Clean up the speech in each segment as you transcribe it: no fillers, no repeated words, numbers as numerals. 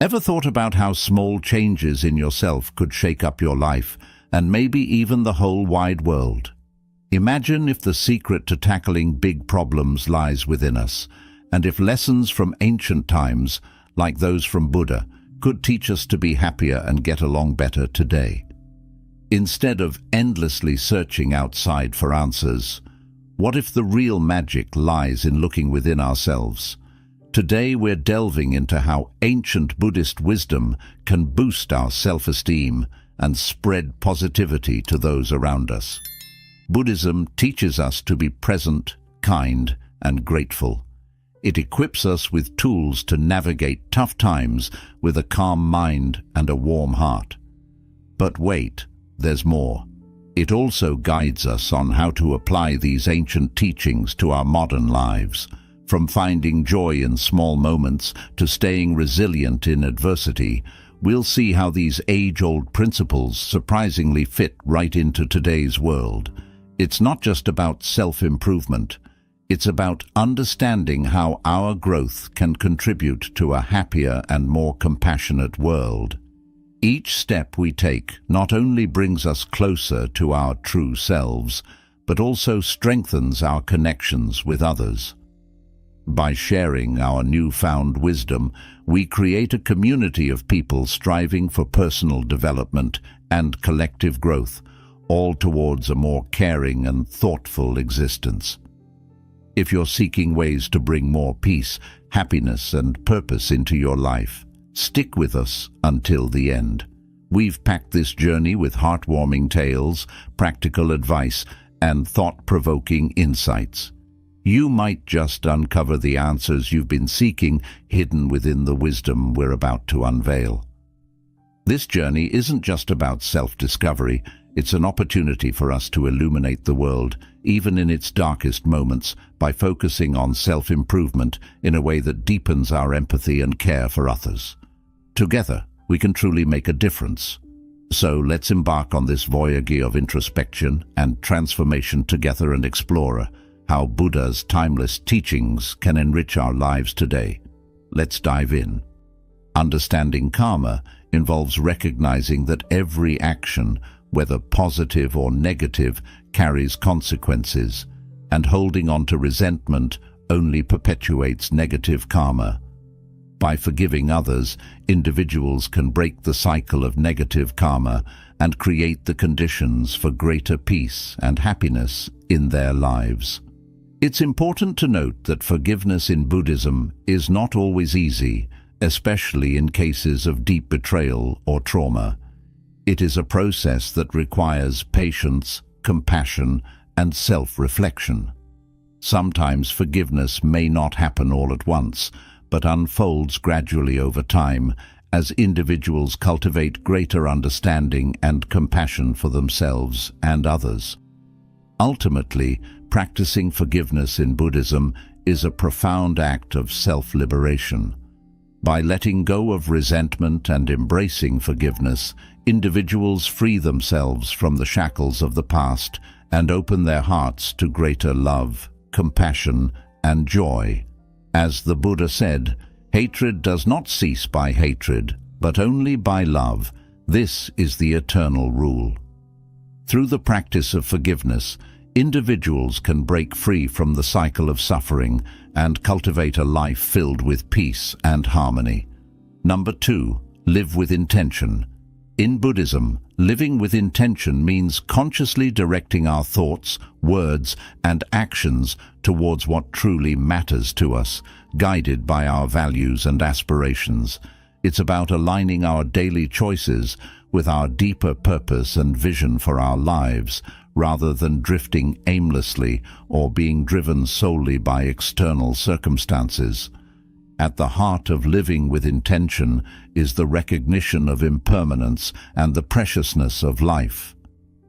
Ever thought about how small changes in yourself could shake up your life, and maybe even the whole wide world? Imagine if the secret to tackling big problems lies within us, and if lessons from ancient times, like those from Buddha, could teach us to be happier and get along better today. Instead of endlessly searching outside for answers, what if the real magic lies in looking within ourselves? Today we're delving into how ancient Buddhist wisdom can boost our self-esteem and spread positivity to those around us. Buddhism teaches us to be present, kind, and grateful. It equips us with tools to navigate tough times with a calm mind and a warm heart. But wait, there's more. It also guides us on how to apply these ancient teachings to our modern lives. From finding joy in small moments to staying resilient in adversity, we'll see how these age-old principles surprisingly fit right into today's world. It's not just about self-improvement. It's about understanding how our growth can contribute to a happier and more compassionate world. Each step we take not only brings us closer to our true selves, but also strengthens our connections with others. By sharing our newfound wisdom, we create a community of people striving for personal development and collective growth, all towards a more caring and thoughtful existence. If you're seeking ways to bring more peace, happiness, and purpose into your life, stick with us until the end. We've packed this journey with heartwarming tales, practical advice, and thought-provoking insights. You might just uncover the answers you've been seeking, hidden within the wisdom we're about to unveil. This journey isn't just about self-discovery. It's an opportunity for us to illuminate the world, even in its darkest moments, by focusing on self-improvement in a way that deepens our empathy and care for others. Together, we can truly make a difference. So let's embark on this voyage of introspection and transformation together and explore how Buddha's timeless teachings can enrich our lives today. Let's dive in. Understanding karma involves recognizing that every action, whether positive or negative, carries consequences, and holding on to resentment only perpetuates negative karma. By forgiving others, individuals can break the cycle of negative karma and create the conditions for greater peace and happiness in their lives. It's important to note that forgiveness in Buddhism is not always easy, especially in cases of deep betrayal or trauma. It is a process that requires patience, compassion, and self-reflection. Sometimes forgiveness may not happen all at once, but unfolds gradually over time as individuals cultivate greater understanding and compassion for themselves and others. Ultimately, practicing forgiveness in Buddhism is a profound act of self-liberation. By letting go of resentment and embracing forgiveness, individuals free themselves from the shackles of the past and open their hearts to greater love, compassion, and joy. As the Buddha said, hatred does not cease by hatred, but only by love. This is the eternal rule. Through the practice of forgiveness, individuals can break free from the cycle of suffering and cultivate a life filled with peace and harmony. Number 2, live with intention. In Buddhism, living with intention means consciously directing our thoughts, words, and actions towards what truly matters to us, guided by our values and aspirations. It's about aligning our daily choices with our deeper purpose and vision for our lives, rather than drifting aimlessly or being driven solely by external circumstances. At the heart of living with intention is the recognition of impermanence and the preciousness of life.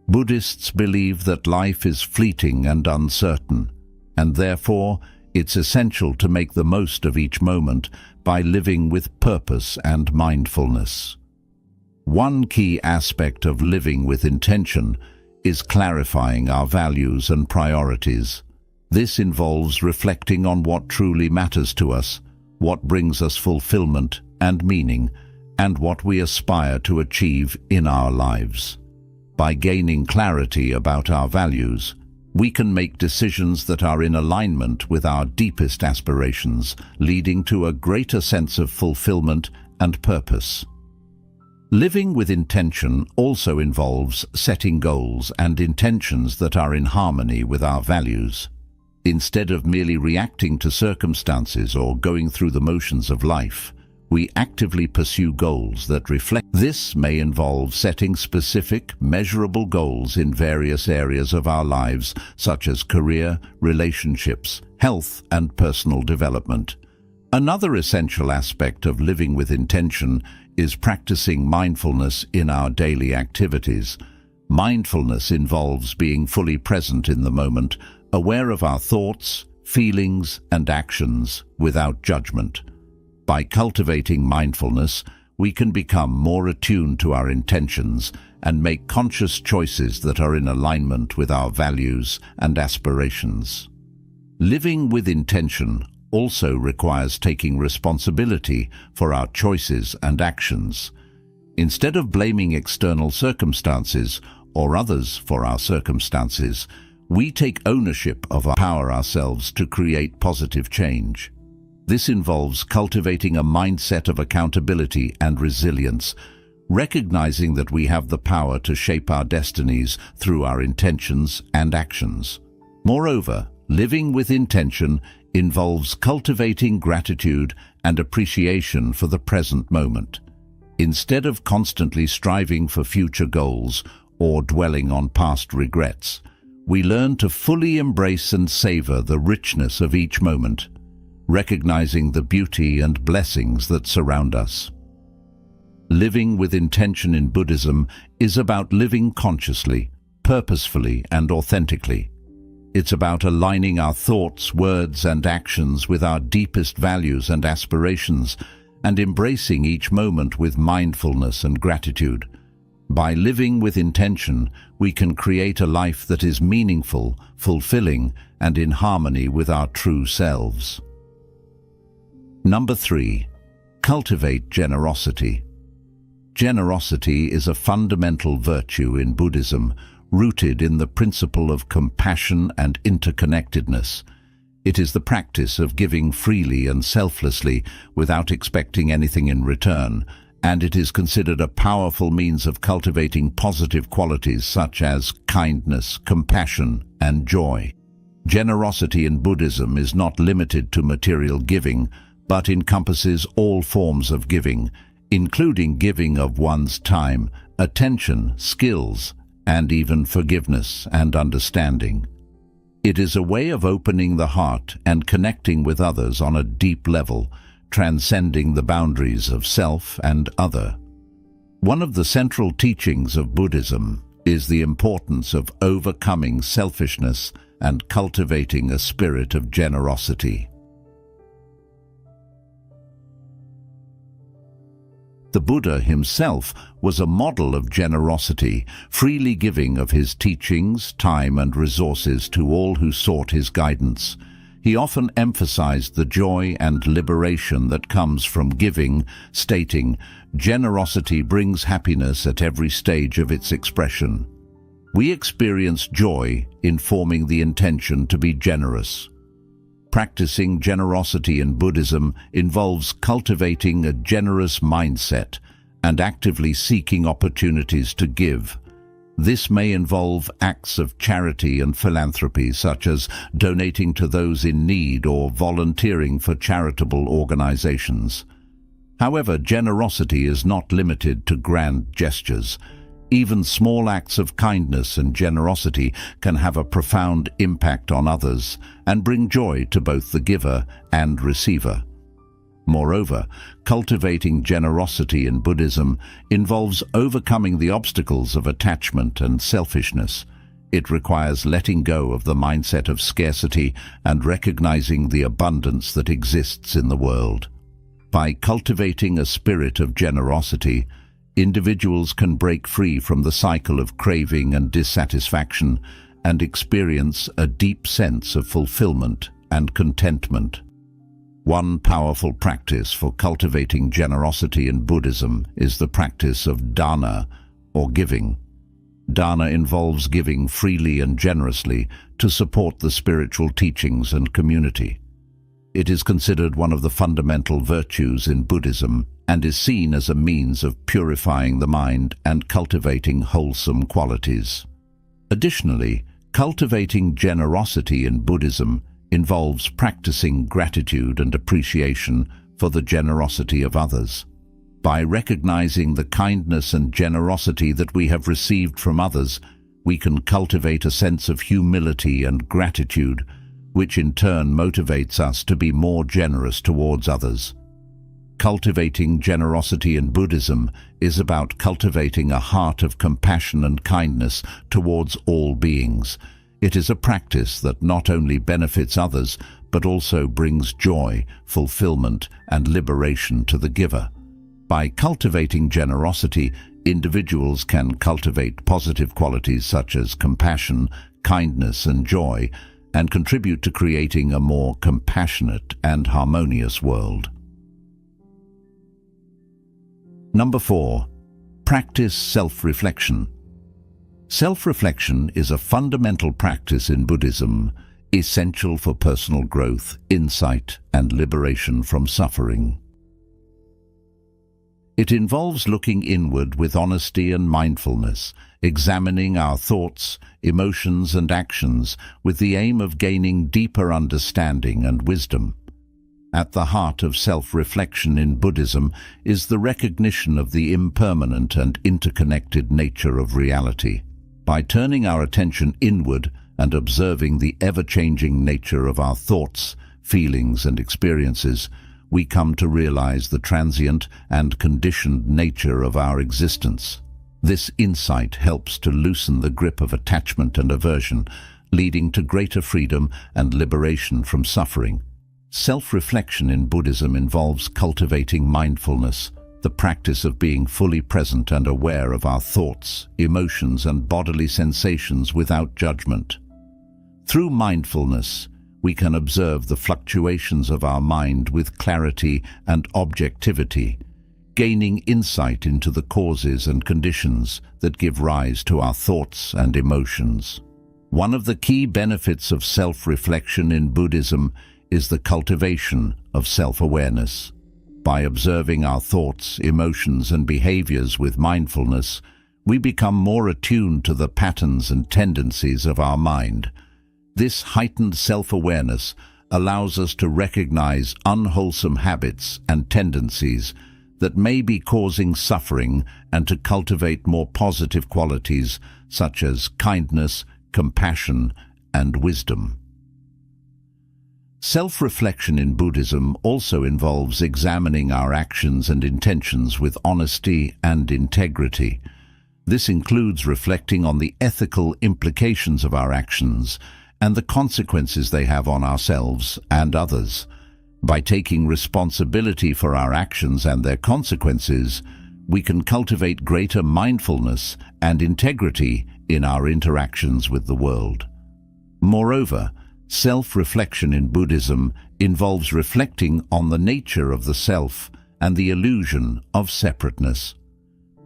Buddhists believe that life is fleeting and uncertain, and therefore it's essential to make the most of each moment by living with purpose and mindfulness. One key aspect of living with intention is clarifying our values and priorities. This involves reflecting on what truly matters to us, what brings us fulfillment, and meaning, and what we aspire to achieve in our lives. By gaining clarity about our values, we can make decisions that are in alignment with our deepest aspirations, leading to a greater sense of fulfillment and purpose. Living with intention also involves setting goals and intentions that are in harmony with our values. Instead of merely reacting to circumstances or going through the motions of life, we actively pursue goals that reflect. This may involve setting specific, measurable goals in various areas of our lives, such as career, relationships, health, and personal development. Another essential aspect of living with intention is practicing mindfulness in our daily activities. Mindfulness involves being fully present in the moment, aware of our thoughts, feelings, and actions without judgment. By cultivating mindfulness, we can become more attuned to our intentions and make conscious choices that are in alignment with our values and aspirations. Living with intention also requires taking responsibility for our choices and actions. Instead of blaming external circumstances or others for our circumstances, we take ownership of our power ourselves to create positive change. This involves cultivating a mindset of accountability and resilience, recognizing that we have the power to shape our destinies through our intentions and actions. Moreover, living with intention involves cultivating gratitude and appreciation for the present moment. Instead of constantly striving for future goals or dwelling on past regrets, we learn to fully embrace and savor the richness of each moment, recognizing the beauty and blessings that surround us. Living with intention in Buddhism is about living consciously, purposefully, and authentically. It's about aligning our thoughts, words, and actions with our deepest values and aspirations, and embracing each moment with mindfulness and gratitude. By living with intention, we can create a life that is meaningful, fulfilling, and in harmony with our true selves. Number 3. Cultivate generosity. Generosity is a fundamental virtue in Buddhism, rooted in the principle of compassion and interconnectedness. It is the practice of giving freely and selflessly without expecting anything in return, and it is considered a powerful means of cultivating positive qualities such as kindness, compassion, and joy. Generosity in Buddhism is not limited to material giving, but encompasses all forms of giving, including giving of one's time, attention, skills, and even forgiveness and understanding. It is a way of opening the heart and connecting with others on a deep level, transcending the boundaries of self and other. One of the central teachings of Buddhism is the importance of overcoming selfishness and cultivating a spirit of generosity. The Buddha himself was a model of generosity, freely giving of his teachings, time, and resources to all who sought his guidance. He often emphasized the joy and liberation that comes from giving, stating, "Generosity brings happiness at every stage of its expression." We experience joy in forming the intention to be generous. Practicing generosity in Buddhism involves cultivating a generous mindset and actively seeking opportunities to give. This may involve acts of charity and philanthropy, such as donating to those in need or volunteering for charitable organizations. However, generosity is not limited to grand gestures. Even small acts of kindness and generosity can have a profound impact on others and bring joy to both the giver and receiver. Moreover, cultivating generosity in Buddhism involves overcoming the obstacles of attachment and selfishness. It requires letting go of the mindset of scarcity and recognizing the abundance that exists in the world. By cultivating a spirit of generosity, individuals can break free from the cycle of craving and dissatisfaction and experience a deep sense of fulfillment and contentment. One powerful practice for cultivating generosity in Buddhism is the practice of dana, or giving. Dana involves giving freely and generously to support the spiritual teachings and community. It is considered one of the fundamental virtues in Buddhism and is seen as a means of purifying the mind and cultivating wholesome qualities. Additionally, cultivating generosity in Buddhism involves practicing gratitude and appreciation for the generosity of others. By recognizing the kindness and generosity that we have received from others, we can cultivate a sense of humility and gratitude, which in turn motivates us to be more generous towards others. Cultivating generosity in Buddhism is about cultivating a heart of compassion and kindness towards all beings. It is a practice that not only benefits others, but also brings joy, fulfillment, and liberation to the giver. By cultivating generosity, individuals can cultivate positive qualities such as compassion, kindness, and joy, and contribute to creating a more compassionate and harmonious world. Number 4. Practice self-reflection. Self-reflection is a fundamental practice in Buddhism, essential for personal growth, insight, and liberation from suffering. It involves looking inward with honesty and mindfulness, examining our thoughts, emotions, and actions with the aim of gaining deeper understanding and wisdom. At the heart of self-reflection in Buddhism is the recognition of the impermanent and interconnected nature of reality. By turning our attention inward and observing the ever-changing nature of our thoughts, feelings, and experiences, we come to realize the transient and conditioned nature of our existence. This insight helps to loosen the grip of attachment and aversion, leading to greater freedom and liberation from suffering. Self-reflection in Buddhism involves cultivating mindfulness, the practice of being fully present and aware of our thoughts, emotions, and bodily sensations without judgment. Through mindfulness, we can observe the fluctuations of our mind with clarity and objectivity, gaining insight into the causes and conditions that give rise to our thoughts and emotions. One of the key benefits of self-reflection in Buddhism is the cultivation of self-awareness. By observing our thoughts, emotions, and behaviors with mindfulness, we become more attuned to the patterns and tendencies of our mind. This heightened self-awareness allows us to recognize unwholesome habits and tendencies that may be causing suffering and to cultivate more positive qualities such as kindness, compassion, and wisdom. Self-reflection in Buddhism also involves examining our actions and intentions with honesty and integrity. This includes reflecting on the ethical implications of our actions and the consequences they have on ourselves and others. By taking responsibility for our actions and their consequences, we can cultivate greater mindfulness and integrity in our interactions with the world. Moreover, self-reflection in Buddhism involves reflecting on the nature of the self and the illusion of separateness.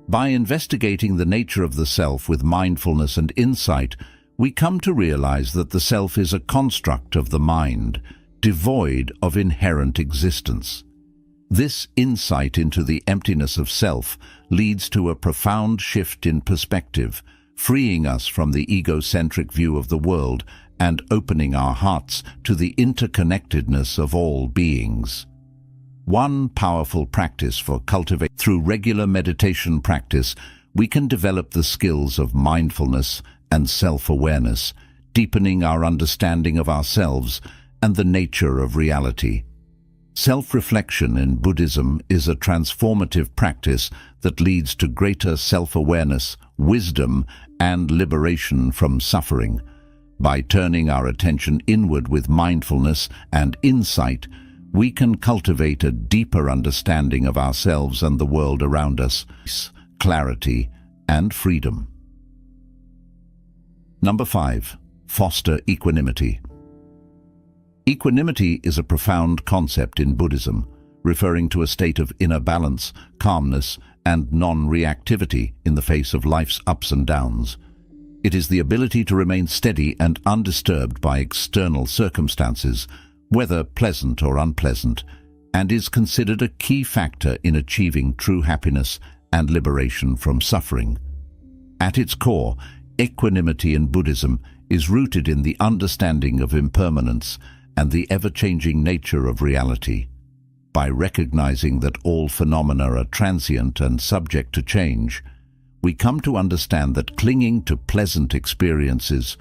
By investigating the nature of the self with mindfulness and insight, we come to realize that the self is a construct of the mind, devoid of inherent existence. This insight into the emptiness of self leads to a profound shift in perspective, freeing us from the egocentric view of the world and opening our hearts to the interconnectedness of all beings. One powerful practice for cultivating through regular meditation practice, we can develop the skills of mindfulness and self-awareness, deepening our understanding of ourselves and the nature of reality. Self-reflection in Buddhism is a transformative practice that leads to greater self-awareness, wisdom, and liberation from suffering. By turning our attention inward with mindfulness and insight, we can cultivate a deeper understanding of ourselves and the world around us, clarity, and freedom. Number 5. Foster equanimity. Equanimity is a profound concept in Buddhism, referring to a state of inner balance, calmness, and non-reactivity in the face of life's ups and downs. It is the ability to remain steady and undisturbed by external circumstances, whether pleasant or unpleasant, and is considered a key factor in achieving true happiness and liberation from suffering. At its core, equanimity in Buddhism is rooted in the understanding of impermanence and the ever-changing nature of reality. By recognizing that all phenomena are transient and subject to change, we come to understand that clinging to pleasant experiences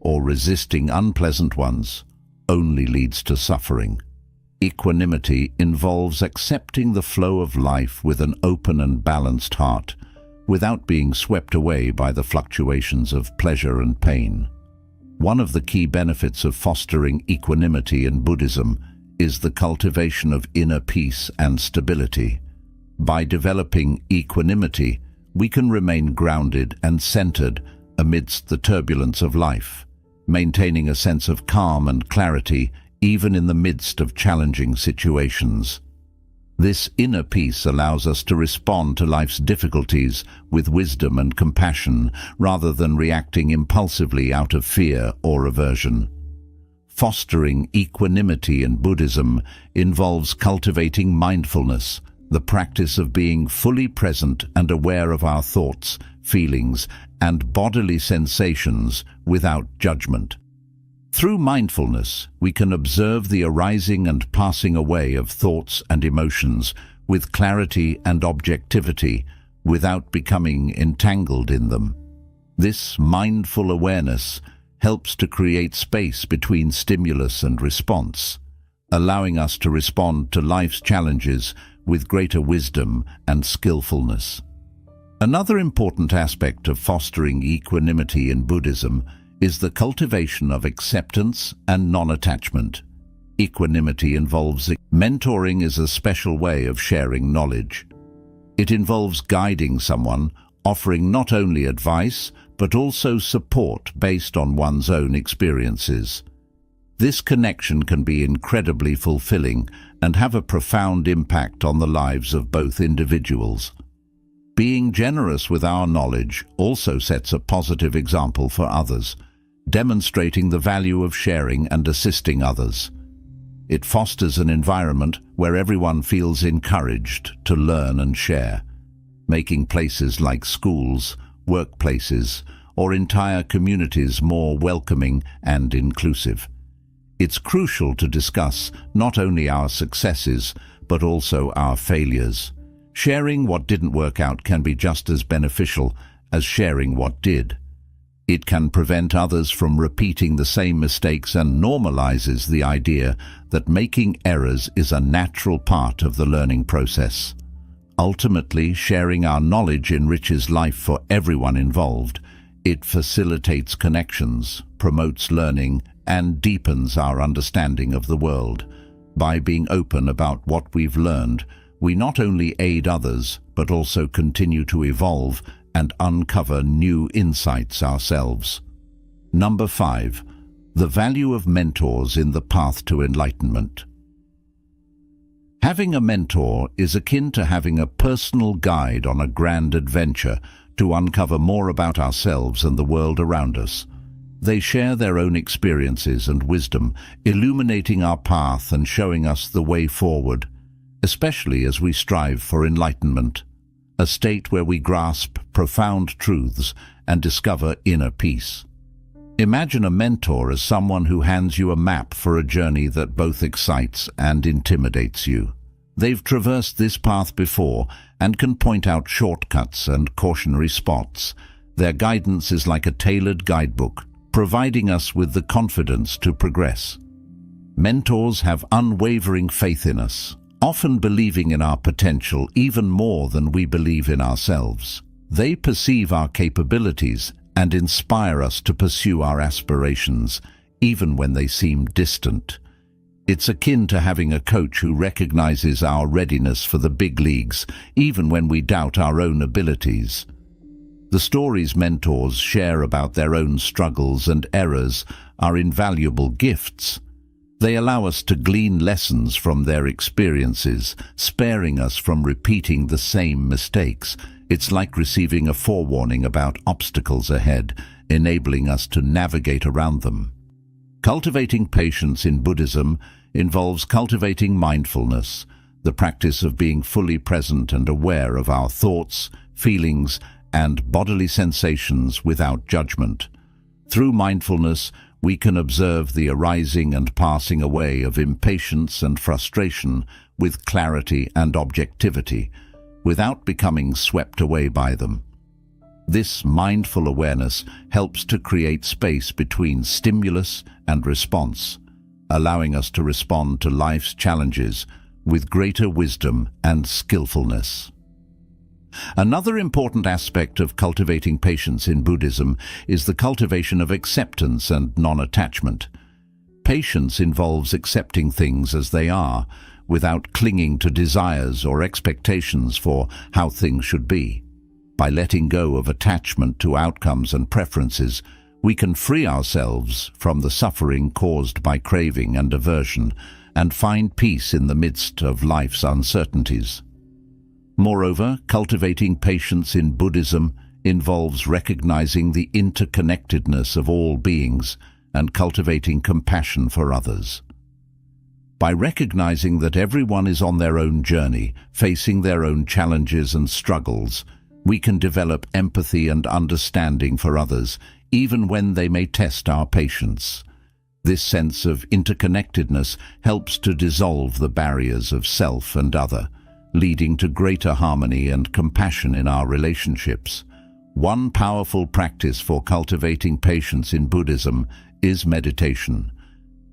or resisting unpleasant ones only leads to suffering. Equanimity involves accepting the flow of life with an open and balanced heart, without being swept away by the fluctuations of pleasure and pain. One of the key benefits of fostering equanimity in Buddhism is the cultivation of inner peace and stability. By developing equanimity, we can remain grounded and centered amidst the turbulence of life, maintaining a sense of calm and clarity even in the midst of challenging situations. This inner peace allows us to respond to life's difficulties with wisdom and compassion rather than reacting impulsively out of fear or aversion. Fostering equanimity in Buddhism involves cultivating mindfulness, the practice of being fully present and aware of our thoughts, feelings, and bodily sensations without judgment. Through mindfulness, we can observe the arising and passing away of thoughts and emotions with clarity and objectivity without becoming entangled in them. This mindful awareness helps to create space between stimulus and response, allowing us to respond to life's challenges with greater wisdom and skillfulness. Another important aspect of fostering equanimity in Buddhism is the cultivation of acceptance and non-attachment. Equanimity involves mentoring is a special way of sharing knowledge. It involves guiding someone, offering not only advice, but also support based on one's own experiences. This connection can be incredibly fulfilling and have a profound impact on the lives of both individuals. Being generous with our knowledge also sets a positive example for others, demonstrating the value of sharing and assisting others. It fosters an environment where everyone feels encouraged to learn and share, making places like schools, workplaces, or entire communities more welcoming and inclusive. It's crucial to discuss not only our successes, but also our failures. Sharing what didn't work out can be just as beneficial as sharing what did. It can prevent others from repeating the same mistakes and normalizes the idea that making errors is a natural part of the learning process. Ultimately, sharing our knowledge enriches life for everyone involved. It facilitates connections, promotes learning, and deepens our understanding of the world. By being open about what we've learned, we not only aid others, but also continue to evolve and uncover new insights ourselves. Number 5. The value of mentors in the path to enlightenment. Having a mentor is akin to having a personal guide on a grand adventure to uncover more about ourselves and the world around us. They share their own experiences and wisdom, illuminating our path and showing us the way forward, especially as we strive for enlightenment, a state where we grasp profound truths and discover inner peace. Imagine a mentor as someone who hands you a map for a journey that both excites and intimidates you. They've traversed this path before and can point out shortcuts and cautionary spots. Their guidance is like a tailored guidebook, providing us with the confidence to progress. Mentors have unwavering faith in us, often believing in our potential even more than we believe in ourselves. They perceive our capabilities and inspire us to pursue our aspirations, even when they seem distant. It's akin to having a coach who recognizes our readiness for the big leagues, even when we doubt our own abilities. The stories mentors share about their own struggles and errors are invaluable gifts. They allow us to glean lessons from their experiences, sparing us from repeating the same mistakes. It's like receiving a forewarning about obstacles ahead, enabling us to navigate around them. Cultivating patience in Buddhism involves cultivating mindfulness, the practice of being fully present and aware of our thoughts, feelings, and bodily sensations without judgment. Through mindfulness, we can observe the arising and passing away of impatience and frustration with clarity and objectivity, without becoming swept away by them. This mindful awareness helps to create space between stimulus and response, allowing us to respond to life's challenges with greater wisdom and skillfulness. Another important aspect of cultivating patience in Buddhism is the cultivation of acceptance and non-attachment. Patience involves accepting things as they are, without clinging to desires or expectations for how things should be. By letting go of attachment to outcomes and preferences, we can free ourselves from the suffering caused by craving and aversion and find peace in the midst of life's uncertainties. Moreover, cultivating patience in Buddhism involves recognizing the interconnectedness of all beings and cultivating compassion for others. By recognizing that everyone is on their own journey, facing their own challenges and struggles, we can develop empathy and understanding for others, even when they may test our patience. This sense of interconnectedness helps to dissolve the barriers of self and other, leading to greater harmony and compassion in our relationships. One powerful practice for cultivating patience in Buddhism is meditation.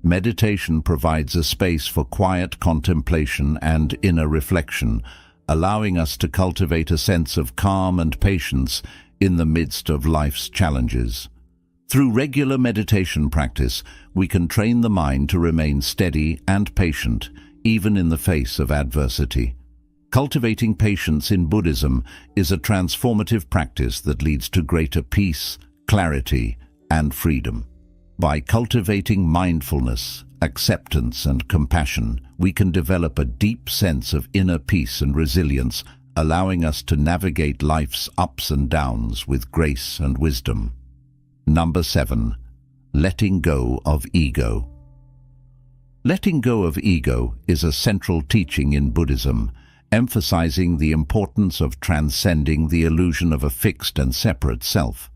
Meditation provides a space for quiet contemplation and inner reflection, allowing us to cultivate a sense of calm and patience in the midst of life's challenges. Through regular meditation practice, we can train the mind to remain steady and patient, even in the face of adversity. Cultivating patience in Buddhism is a transformative practice that leads to greater peace, clarity, and freedom. By cultivating mindfulness, acceptance, and compassion, we can develop a deep sense of inner peace and resilience, allowing us to navigate life's ups and downs with grace and wisdom. Number 7. Letting go of ego. Letting go of ego is a central teaching in Buddhism, emphasizing the importance of transcending the illusion of a fixed and separate self.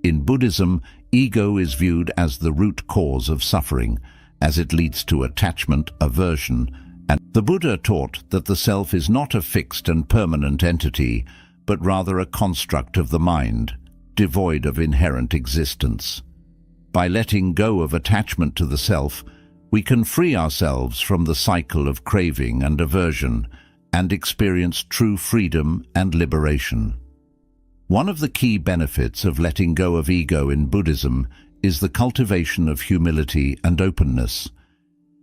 In Buddhism, ego is viewed as the root cause of suffering, as it leads to attachment, aversion, and the Buddha taught that the self is not a fixed and permanent entity, but rather a construct of the mind, devoid of inherent existence. By letting go of attachment to the self, we can free ourselves from the cycle of craving and aversion and experience true freedom and liberation. One of the key benefits of letting go of ego in Buddhism is the cultivation of humility and openness.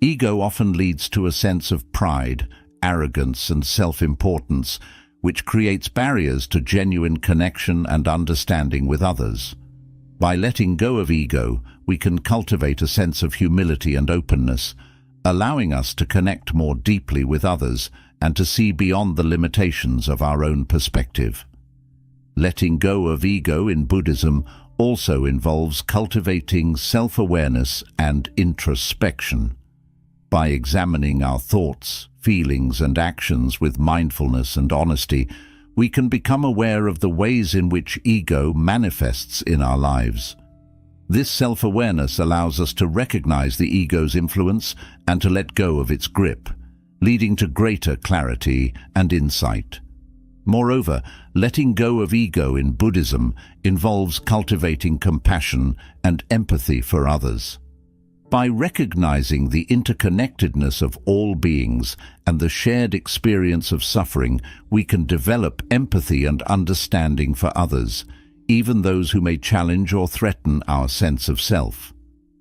Ego often leads to a sense of pride, arrogance, and self-importance, which creates barriers to genuine connection and understanding with others. By letting go of ego, we can cultivate a sense of humility and openness, allowing us to connect more deeply with others and to see beyond the limitations of our own perspective. Letting go of ego in Buddhism also involves cultivating self-awareness and introspection. By examining our thoughts, feelings, and actions with mindfulness and honesty, we can become aware of the ways in which ego manifests in our lives. This self-awareness allows us to recognize the ego's influence and to let go of its grip, leading to greater clarity and insight. Moreover, letting go of ego in Buddhism involves cultivating compassion and empathy for others. By recognizing the interconnectedness of all beings and the shared experience of suffering, we can develop empathy and understanding for others, even those who may challenge or threaten our sense of self.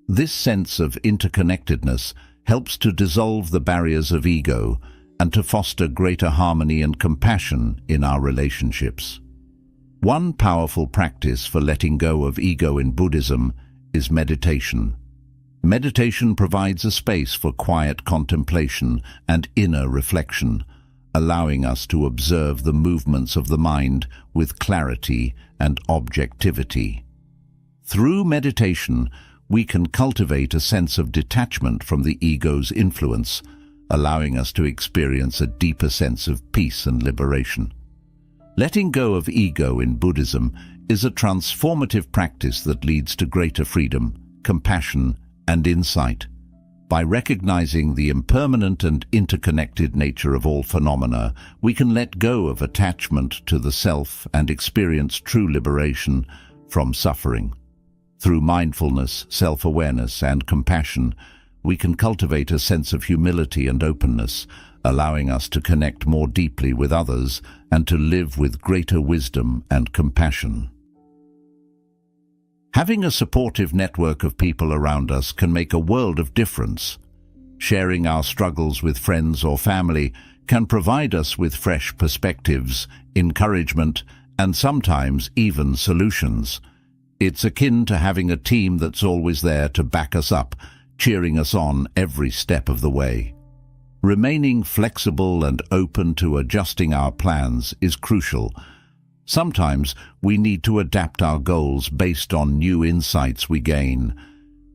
This sense of interconnectedness helps to dissolve the barriers of ego and to foster greater harmony and compassion in our relationships. One powerful practice for letting go of ego in Buddhism is meditation. Meditation provides a space for quiet contemplation and inner reflection, allowing us to observe the movements of the mind with clarity and objectivity. Through meditation, we can cultivate a sense of detachment from the ego's influence, allowing us to experience a deeper sense of peace and liberation. Letting go of ego in Buddhism is a transformative practice that leads to greater freedom, compassion, and insight. By recognizing the impermanent and interconnected nature of all phenomena, we can let go of attachment to the self and experience true liberation from suffering. Through mindfulness, self-awareness, and compassion, we can cultivate a sense of humility and openness, allowing us to connect more deeply with others and to live with greater wisdom and compassion. Having a supportive network of people around us can make a world of difference. Sharing our struggles with friends or family can provide us with fresh perspectives, encouragement, and sometimes even solutions. It's akin to having a team that's always there to back us up, cheering us on every step of the way. Remaining flexible and open to adjusting our plans is crucial. Sometimes we need to adapt our goals based on new insights we gain.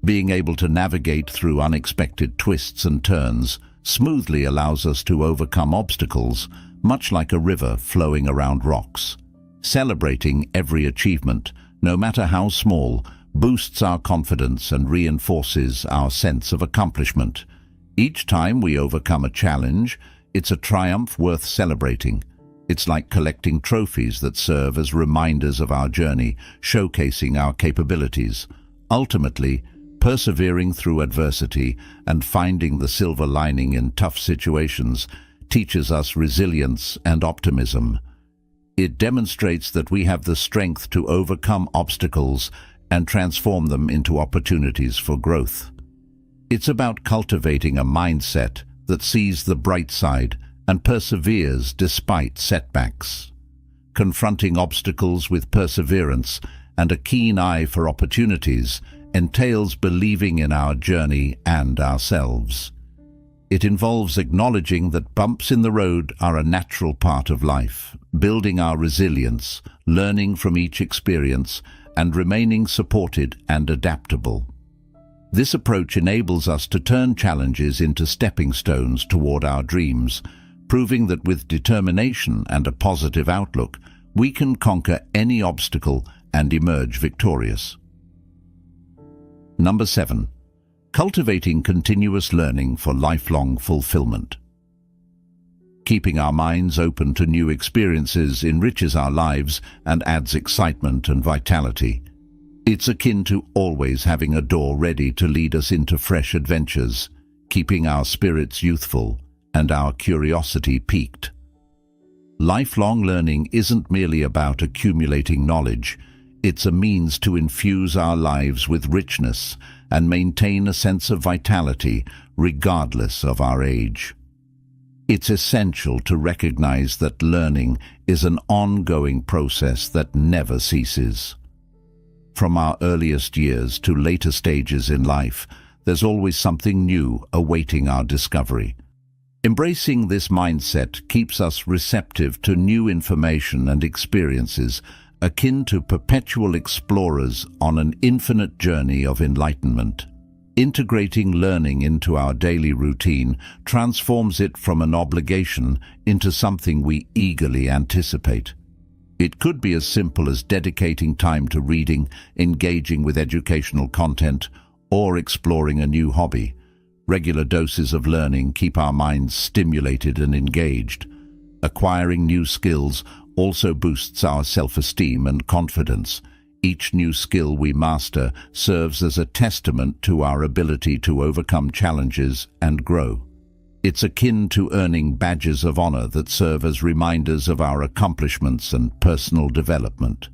Being able to navigate through unexpected twists and turns smoothly allows us to overcome obstacles, much like a river flowing around rocks. Celebrating every achievement, no matter how small, boosts our confidence and reinforces our sense of accomplishment. Each time we overcome a challenge, it's a triumph worth celebrating. It's like collecting trophies that serve as reminders of our journey, showcasing our capabilities. Ultimately, persevering through adversity and finding the silver lining in tough situations teaches us resilience and optimism. It demonstrates that we have the strength to overcome obstacles and transform them into opportunities for growth. It's about cultivating a mindset that sees the bright side and perseveres despite setbacks. Confronting obstacles with perseverance and a keen eye for opportunities entails believing in our journey and ourselves. It involves acknowledging that bumps in the road are a natural part of life, building our resilience, learning from each experience, and remaining supported and adaptable. This approach enables us to turn challenges into stepping stones toward our dreams, proving that with determination and a positive outlook, we can conquer any obstacle and emerge victorious. Number 7. Cultivating continuous learning for lifelong fulfillment. Keeping our minds open to new experiences enriches our lives and adds excitement and vitality. It's akin to always having a door ready to lead us into fresh adventures, keeping our spirits youthful and our curiosity piqued. Lifelong learning isn't merely about accumulating knowledge. It's a means to infuse our lives with richness and maintain a sense of vitality regardless of our age. It's essential to recognize that learning is an ongoing process that never ceases. From our earliest years to later stages in life, there's always something new awaiting our discovery. Embracing this mindset keeps us receptive to new information and experiences, akin to perpetual explorers on an infinite journey of enlightenment. Integrating learning into our daily routine transforms it from an obligation into something we eagerly anticipate. It could be as simple as dedicating time to reading, engaging with educational content, or exploring a new hobby. Regular doses of learning keep our minds stimulated and engaged. Acquiring new skills also boosts our self-esteem and confidence. Each new skill we master serves as a testament to our ability to overcome challenges and grow. It's akin to earning badges of honor that serve as reminders of our accomplishments and personal development.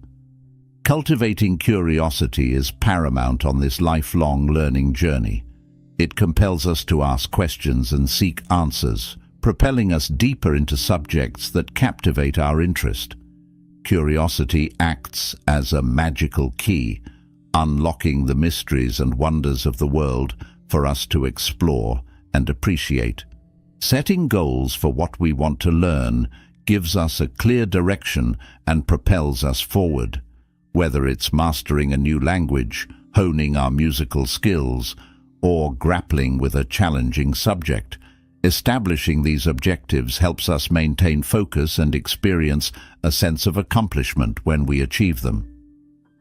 Cultivating curiosity is paramount on this lifelong learning journey. It compels us to ask questions and seek answers, propelling us deeper into subjects that captivate our interest. Curiosity acts as a magical key, unlocking the mysteries and wonders of the world for us to explore and appreciate. Setting goals for what we want to learn gives us a clear direction and propels us forward. Whether it's mastering a new language, honing our musical skills, or grappling with a challenging subject, establishing these objectives helps us maintain focus and experience a sense of accomplishment when we achieve them.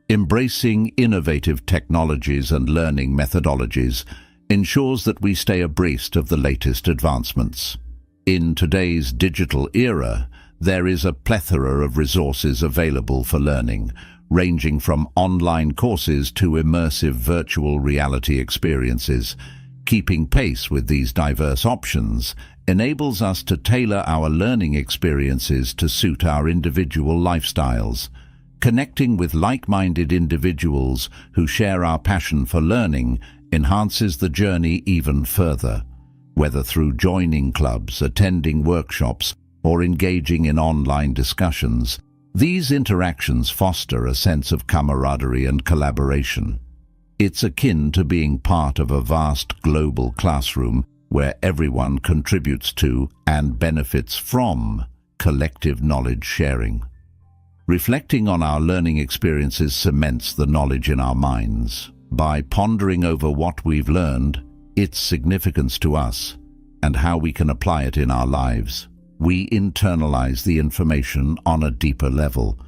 Embracing innovative technologies and learning methodologies ensures that we stay abreast of the latest advancements. In today's digital era, there is a plethora of resources available for learning, ranging from online courses to immersive virtual reality experiences. Keeping pace with these diverse options enables us to tailor our learning experiences to suit our individual lifestyles. Connecting with like-minded individuals who share our passion for learning enhances the journey even further. Whether through joining clubs, attending workshops, or engaging in online discussions, these interactions foster a sense of camaraderie and collaboration. It's akin to being part of a vast global classroom where everyone contributes to and benefits from collective knowledge sharing. Reflecting on our learning experiences cements the knowledge in our minds. By pondering over what we've learned, its significance to us, and how we can apply it in our lives, we internalize the information on a deeper level.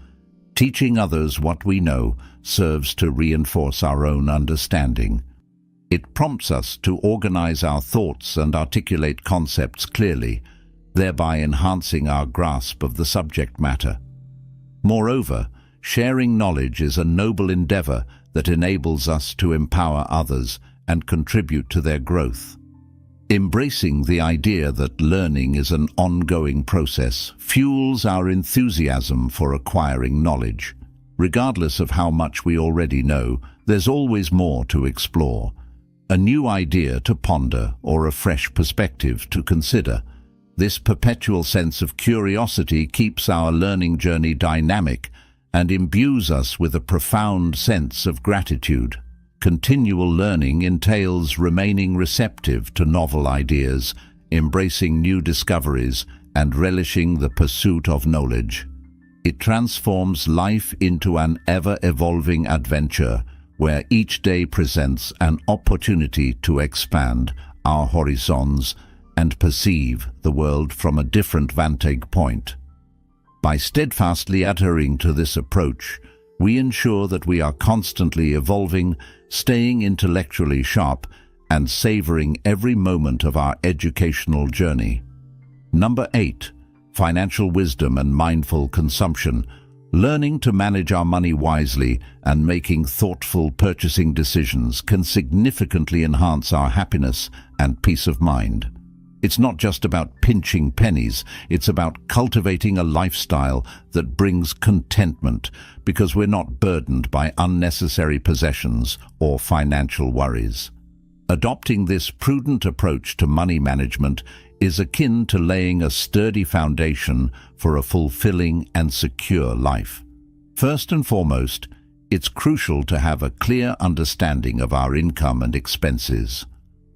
Teaching others what we know serves to reinforce our own understanding. It prompts us to organize our thoughts and articulate concepts clearly, thereby enhancing our grasp of the subject matter. Moreover, sharing knowledge is a noble endeavor that enables us to empower others and contribute to their growth. Embracing the idea that learning is an ongoing process fuels our enthusiasm for acquiring knowledge. Regardless of how much we already know, there's always more to explore, a new idea to ponder, or a fresh perspective to consider. This perpetual sense of curiosity keeps our learning journey dynamic and imbues us with a profound sense of gratitude. Continual learning entails remaining receptive to novel ideas, embracing new discoveries, and relishing the pursuit of knowledge. It transforms life into an ever-evolving adventure where each day presents an opportunity to expand our horizons and perceive the world from a different vantage point. By steadfastly adhering to this approach, we ensure that we are constantly evolving, staying intellectually sharp, and savoring every moment of our educational journey. Number 8. Financial wisdom and mindful consumption. Learning to manage our money wisely and making thoughtful purchasing decisions can significantly enhance our happiness and peace of mind. It's not just about pinching pennies, it's about cultivating a lifestyle that brings contentment because we're not burdened by unnecessary possessions or financial worries. Adopting this prudent approach to money management is akin to laying a sturdy foundation for a fulfilling and secure life. First and foremost, it's crucial to have a clear understanding of our income and expenses.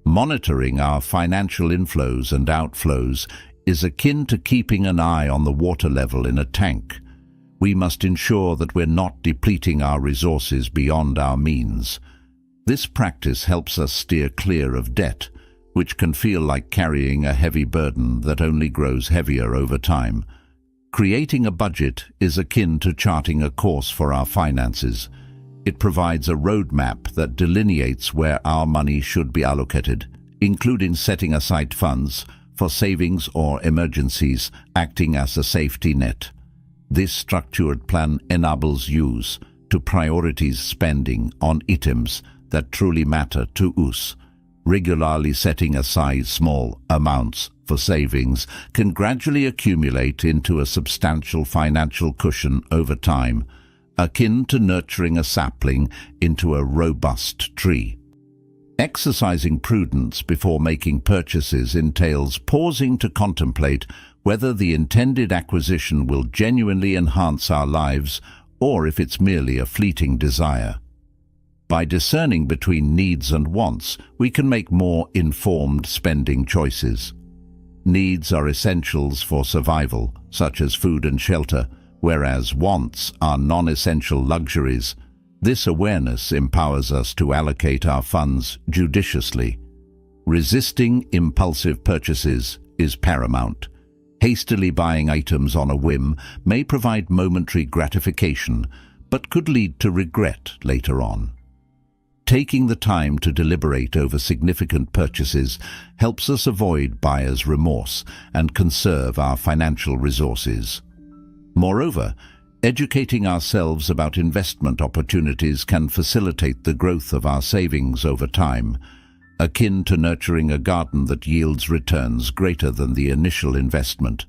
Monitoring our financial inflows and outflows is akin to keeping an eye on the water level in a tank. We must ensure that we're not depleting our resources beyond our means. This practice helps us steer clear of debt, which can feel like carrying a heavy burden that only grows heavier over time. Creating a budget is akin to charting a course for our finances. It provides a roadmap that delineates where our money should be allocated, including setting aside funds for savings or emergencies, acting as a safety net. This structured plan enables use to prioritize spending on items that truly matter to us. Regularly setting aside small amounts for savings can gradually accumulate into a substantial financial cushion over time, akin to nurturing a sapling into a robust tree. Exercising prudence before making purchases entails pausing to contemplate whether the intended acquisition will genuinely enhance our lives or if it's merely a fleeting desire. By discerning between needs and wants, we can make more informed spending choices. Needs are essentials for survival, such as food and shelter, whereas wants are non-essential luxuries. This awareness empowers us to allocate our funds judiciously. Resisting impulsive purchases is paramount. Hastily buying items on a whim may provide momentary gratification, but could lead to regret later on. Taking the time to deliberate over significant purchases helps us avoid buyer's remorse and conserve our financial resources. Moreover, educating ourselves about investment opportunities can facilitate the growth of our savings over time, akin to nurturing a garden that yields returns greater than the initial investment.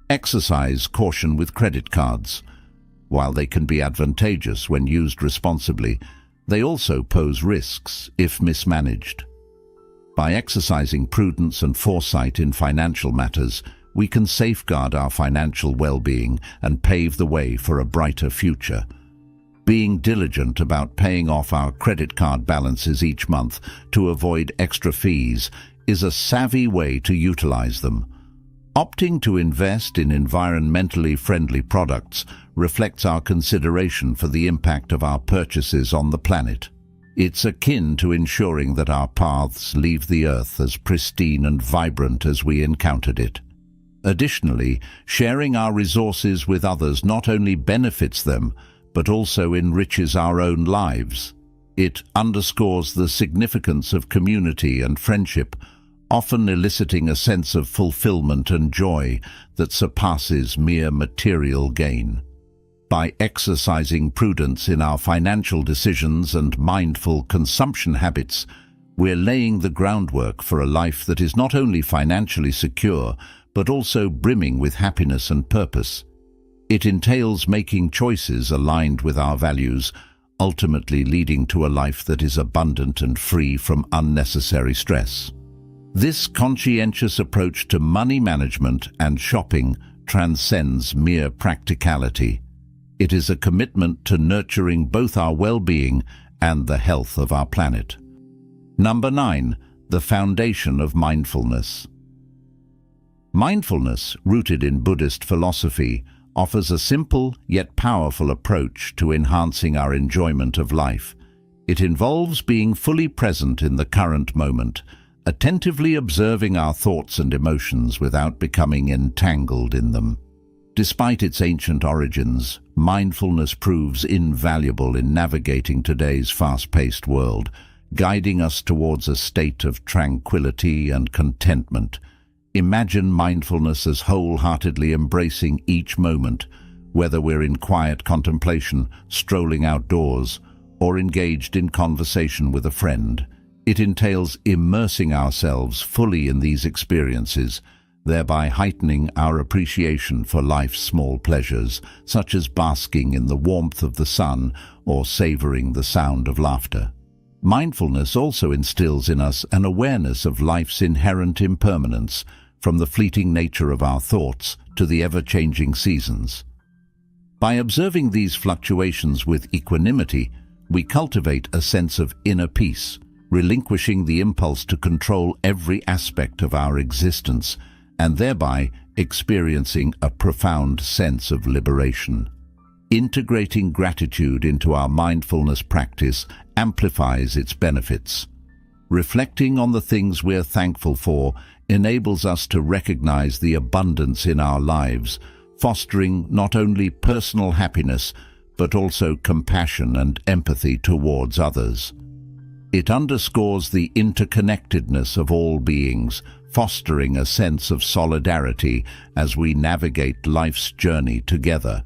Exercise caution with credit cards. While they can be advantageous when used responsibly, they also pose risks if mismanaged. By exercising prudence and foresight in financial matters, we can safeguard our financial well-being and pave the way for a brighter future. Being diligent about paying off our credit card balances each month to avoid extra fees is a savvy way to utilize them. Opting to invest in environmentally friendly products reflects our consideration for the impact of our purchases on the planet. It's akin to ensuring that our paths leave the earth as pristine and vibrant as we encountered it. Additionally, sharing our resources with others not only benefits them, but also enriches our own lives. It underscores the significance of community and friendship, often eliciting a sense of fulfillment and joy that surpasses mere material gain. By exercising prudence in our financial decisions and mindful consumption habits, we're laying the groundwork for a life that is not only financially secure, but also brimming with happiness and purpose. It entails making choices aligned with our values, ultimately leading to a life that is abundant and free from unnecessary stress. This conscientious approach to money management and shopping transcends mere practicality. It is a commitment to nurturing both our well-being and the health of our planet. Number 9. The foundation of mindfulness. Mindfulness, rooted in Buddhist philosophy, offers a simple yet powerful approach to enhancing our enjoyment of life. It involves being fully present in the current moment, attentively observing our thoughts and emotions without becoming entangled in them. Despite its ancient origins, mindfulness proves invaluable in navigating today's fast-paced world, guiding us towards a state of tranquility and contentment. Imagine mindfulness as wholeheartedly embracing each moment, whether we're in quiet contemplation, strolling outdoors, or engaged in conversation with a friend. It entails immersing ourselves fully in these experiences, thereby heightening our appreciation for life's small pleasures, such as basking in the warmth of the sun or savoring the sound of laughter. Mindfulness also instills in us an awareness of life's inherent impermanence, from the fleeting nature of our thoughts to the ever-changing seasons. By observing these fluctuations with equanimity, we cultivate a sense of inner peace, relinquishing the impulse to control every aspect of our existence, and thereby experiencing a profound sense of liberation. Integrating gratitude into our mindfulness practice amplifies its benefits. Reflecting on the things we're thankful for enables us to recognize the abundance in our lives, fostering not only personal happiness, but also compassion and empathy towards others. It underscores the interconnectedness of all beings, fostering a sense of solidarity as we navigate life's journey together.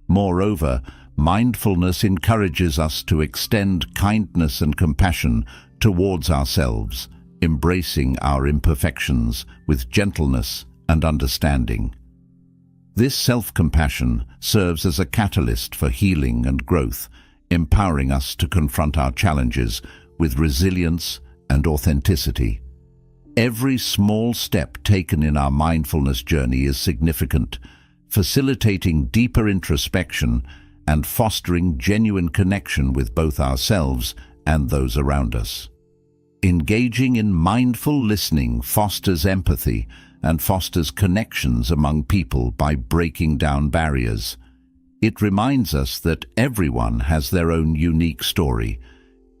Moreover, mindfulness encourages us to extend kindness and compassion towards ourselves, embracing our imperfections with gentleness and understanding. This self-compassion serves as a catalyst for healing and growth, empowering us to confront our challenges with resilience and authenticity. Every small step taken in our mindfulness journey is significant, facilitating deeper introspection and fostering genuine connection with both ourselves and those around us. Engaging in mindful listening fosters empathy and fosters connections among people by breaking down barriers. It reminds us that everyone has their own unique story,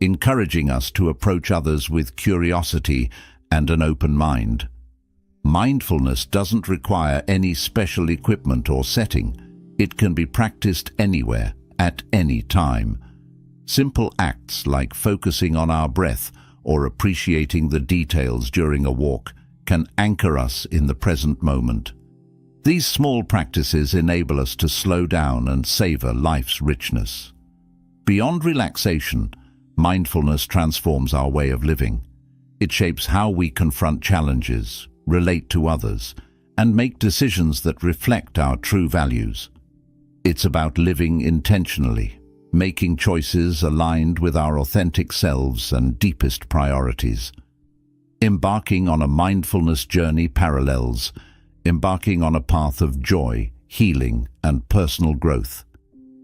encouraging us to approach others with curiosity and an open mind. Mindfulness doesn't require any special equipment or setting. It can be practiced anywhere, at any time. Simple acts like focusing on our breath or appreciating the details during a walk can anchor us in the present moment. These small practices enable us to slow down and savor life's richness. Beyond relaxation, mindfulness transforms our way of living. It shapes how we confront challenges, relate to others, and make decisions that reflect our true values. It's about living intentionally, making choices aligned with our authentic selves and deepest priorities. Embarking on a mindfulness journey parallels embarking on a path of joy, healing, and personal growth.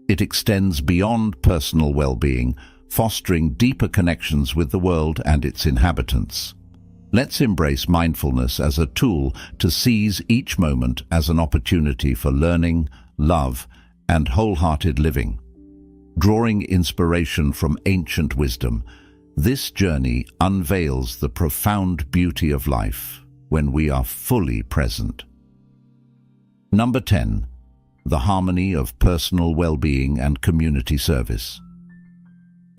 It extends beyond personal well-being, fostering deeper connections with the world and its inhabitants. Let's embrace mindfulness as a tool to seize each moment as an opportunity for learning, love, and wholehearted living. Drawing inspiration from ancient wisdom, this journey unveils the profound beauty of life when we are fully present. Number 10. The harmony of personal well-being and community service.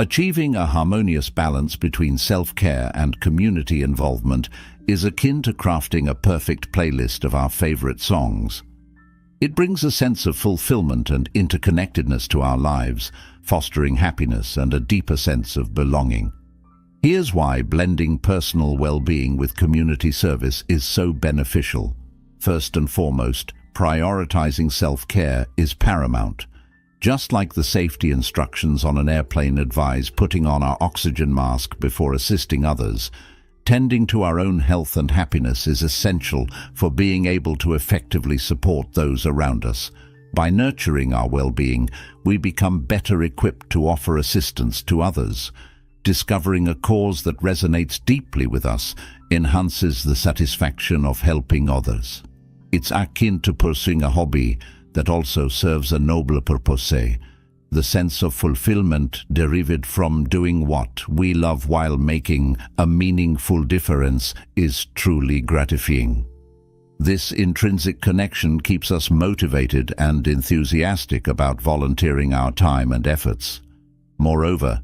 Achieving a harmonious balance between self-care and community involvement is akin to crafting a perfect playlist of our favorite songs. It brings a sense of fulfillment and interconnectedness to our lives, fostering happiness and a deeper sense of belonging. Here's why blending personal well-being with community service is so beneficial. First and foremost, prioritizing self-care is paramount. Just like the safety instructions on an airplane advise putting on our oxygen mask before assisting others, tending to our own health and happiness is essential for being able to effectively support those around us. By nurturing our well-being, we become better equipped to offer assistance to others. Discovering a cause that resonates deeply with us enhances the satisfaction of helping others. It's akin to pursuing a hobby that also serves a nobler purpose. The sense of fulfillment derived from doing what we love while making a meaningful difference is truly gratifying. This intrinsic connection keeps us motivated and enthusiastic about volunteering our time and efforts. Moreover,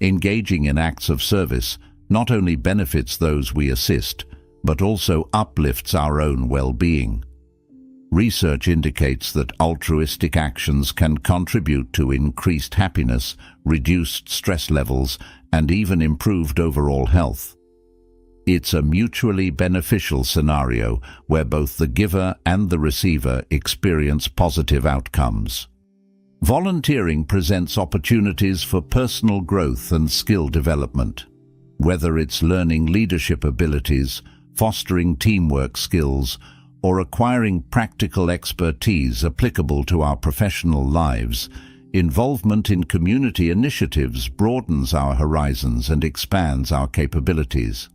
engaging in acts of service not only benefits those we assist, but also uplifts our own well-being. Research indicates that altruistic actions can contribute to increased happiness, reduced stress levels, and even improved overall health. It's a mutually beneficial scenario where both the giver and the receiver experience positive outcomes. Volunteering presents opportunities for personal growth and skill development. Whether it's learning leadership abilities, fostering teamwork skills, or acquiring practical expertise applicable to our professional lives, involvement in community initiatives broadens our horizons and expands our capabilities.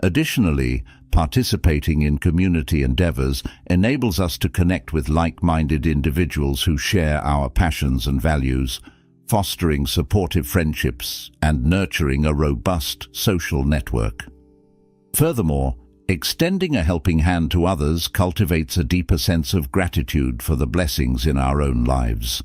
Additionally, participating in community endeavors enables us to connect with like-minded individuals who share our passions and values, fostering supportive friendships and nurturing a robust social network. Furthermore, extending a helping hand to others cultivates a deeper sense of gratitude for the blessings in our own lives.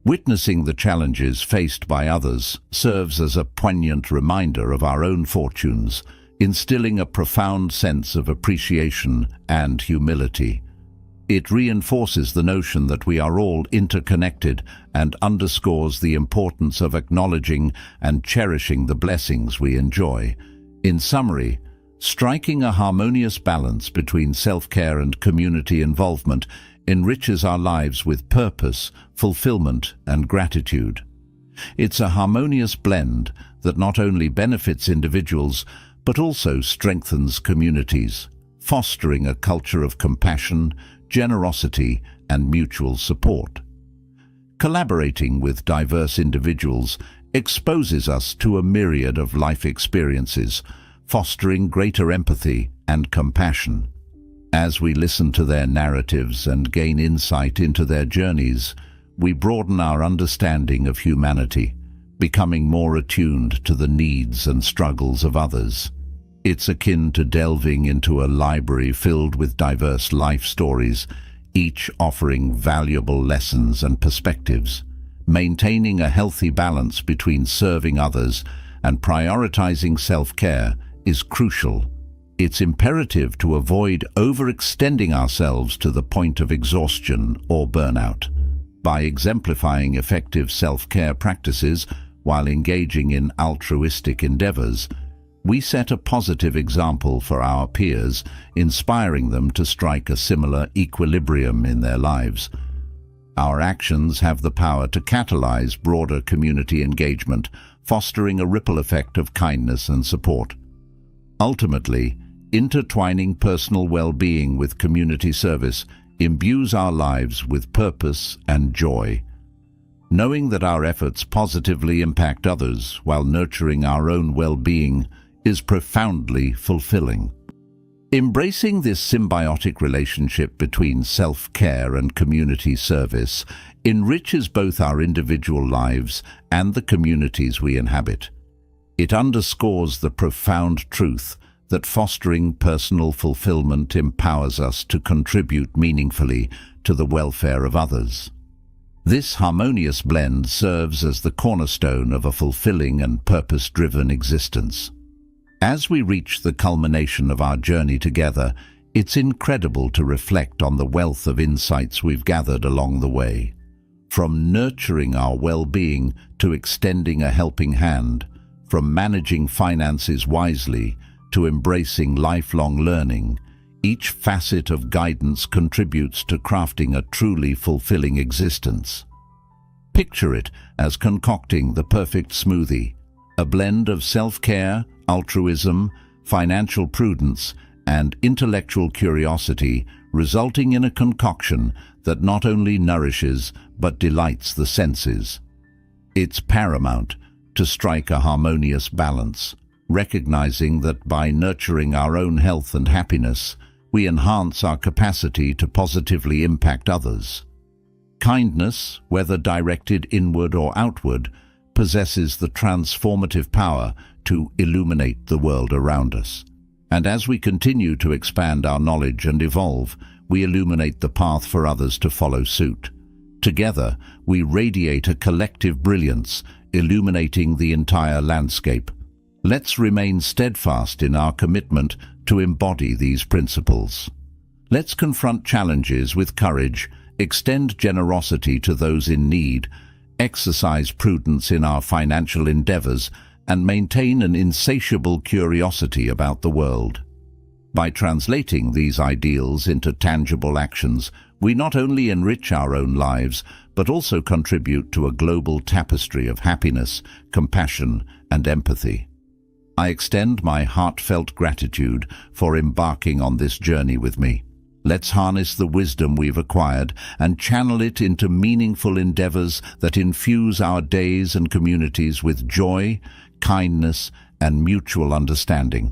Witnessing the challenges faced by others serves as a poignant reminder of our own fortunes, instilling a profound sense of appreciation and humility. It reinforces the notion that we are all interconnected and underscores the importance of acknowledging and cherishing the blessings we enjoy. In summary, striking a harmonious balance between self-care and community involvement enriches our lives with purpose, fulfillment, and gratitude. It's a harmonious blend that not only benefits individuals, but also strengthens communities, fostering a culture of compassion, generosity, and mutual support. Collaborating with diverse individuals exposes us to a myriad of life experiences, fostering greater empathy and compassion. As we listen to their narratives and gain insight into their journeys, we broaden our understanding of humanity, becoming more attuned to the needs and struggles of others. It's akin to delving into a library filled with diverse life stories, each offering valuable lessons and perspectives. Maintaining a healthy balance between serving others and prioritizing self-care is crucial. It's imperative to avoid overextending ourselves to the point of exhaustion or burnout. By exemplifying effective self-care practices while engaging in altruistic endeavors, we set a positive example for our peers, inspiring them to strike a similar equilibrium in their lives. Our actions have the power to catalyze broader community engagement, fostering a ripple effect of kindness and support. Ultimately, intertwining personal well-being with community service imbues our lives with purpose and joy. Knowing that our efforts positively impact others while nurturing our own well-being is profoundly fulfilling. Embracing this symbiotic relationship between self-care and community service enriches both our individual lives and the communities we inhabit. It underscores the profound truth that fostering personal fulfillment empowers us to contribute meaningfully to the welfare of others. This harmonious blend serves as the cornerstone of a fulfilling and purpose-driven existence. As we reach the culmination of our journey together, it's incredible to reflect on the wealth of insights we've gathered along the way. From nurturing our well-being to extending a helping hand, from managing finances wisely to embracing lifelong learning, each facet of guidance contributes to crafting a truly fulfilling existence. Picture it as concocting the perfect smoothie, a blend of self-care, altruism, financial prudence, and intellectual curiosity, resulting in a concoction that not only nourishes but delights the senses. It's paramount to strike a harmonious balance, recognizing that by nurturing our own health and happiness, we enhance our capacity to positively impact others. Kindness, whether directed inward or outward, possesses the transformative power to illuminate the world around us. And as we continue to expand our knowledge and evolve, we illuminate the path for others to follow suit. Together, we radiate a collective brilliance, illuminating the entire landscape. Let's remain steadfast in our commitment to embody these principles. Let's confront challenges with courage, extend generosity to those in need, exercise prudence in our financial endeavors, and maintain an insatiable curiosity about the world. By translating these ideals into tangible actions, we not only enrich our own lives, but also contribute to a global tapestry of happiness, compassion, and empathy. I extend my heartfelt gratitude for embarking on this journey with me. Let's harness the wisdom we've acquired and channel it into meaningful endeavors that infuse our days and communities with joy, kindness, and mutual understanding.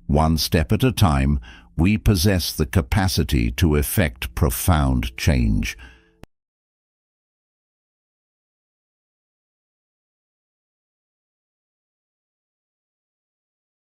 One step at a time, we possess the capacity to effect profound change,